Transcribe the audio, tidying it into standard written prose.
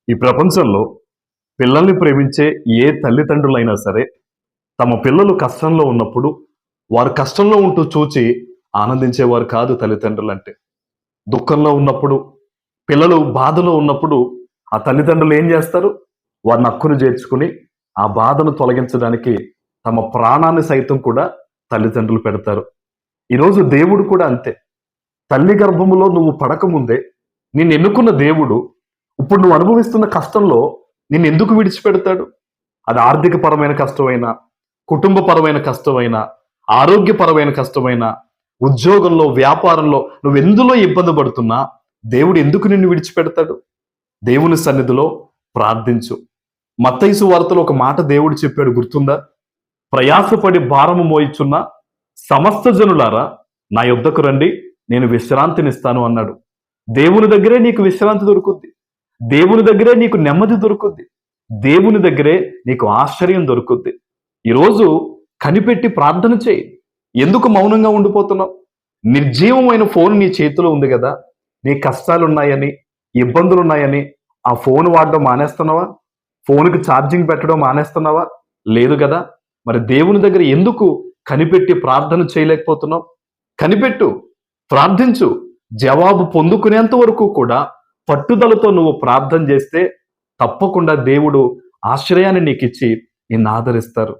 ఈ ప్రపంచంలో పిల్లల్ని ప్రేమించే ఏ తల్లిదండ్రులైనా సరే తమ పిల్లలు కష్టంలో ఉన్నప్పుడు వారు కష్టంలో ఉంటూ చూచి ఆనందించేవారు కాదు తల్లిదండ్రులు అంటే. దుఃఖంలో ఉన్నప్పుడు, పిల్లలు బాధలో ఉన్నప్పుడు ఆ తల్లిదండ్రులు ఏం చేస్తారు? వారిని హక్కును చేర్చుకుని ఆ బాధను తొలగించడానికి తమ ప్రాణాన్ని సైతం కూడా తల్లిదండ్రులు పెడతారు. ఈరోజు దేవుడు కూడా అంతే. తల్లి గర్భములో నువ్వు పడకముందే నిన్ను ఎన్నుకున్న దేవుడు ఇప్పుడు నువ్వు అనుభవిస్తున్న కష్టంలో నిన్ను ఎందుకు విడిచిపెడతాడు? అది ఆర్థికపరమైన కష్టమైనా, కుటుంబపరమైన కష్టమైనా, ఆరోగ్యపరమైన కష్టమైనా, ఉద్యోగంలో, వ్యాపారంలో నువ్వెందులో ఇబ్బంది పడుతున్నా దేవుడు ఎందుకు నిన్ను విడిచిపెడతాడు? దేవుని సన్నిధిలో ప్రార్థించు. మత్తయి సువార్తలో ఒక మాట దేవుడు చెప్పాడు, గుర్తుందా? ప్రయాసపడి భారము మోయిచున్న సమస్త జనులారా నా యొద్దకు రండి, నేను విశ్రాంతినిస్తాను అన్నాడు. దేవుని దగ్గరే నీకు విశ్రాంతి దొరుకుద్ది. దేవుని దగ్గరే నీకు నెమ్మది దొరుకుద్ది. దేవుని దగ్గరే నీకు ఆశ్చర్యం దొరుకుద్ది. ఈరోజు కనిపెట్టి ప్రార్థన చేయి. ఎందుకు మౌనంగా ఉండిపోతున్నావు? నిర్జీవమైన ఫోన్ నీ చేతిలో ఉంది కదా. నీ కష్టాలున్నాయని, ఇబ్బందులున్నాయని ఆ ఫోన్ వాడడం మానేస్తున్నావా? ఫోన్కి ఛార్జింగ్ పెట్టడం మానేస్తున్నావా? లేదు కదా. మరి దేవుని దగ్గర ఎందుకు కనిపెట్టి ప్రార్థన చేయలేకపోతున్నావు? కనిపెట్టు, ప్రార్థించు. జవాబు పొందుకునేంత వరకు కూడా పట్టుదలతో నువ్వు ప్రార్థన చేస్తే తప్పకుండా దేవుడు ఆశ్రయాన్ని నీకిచ్చి నిన్ను ఆదరిస్తారు.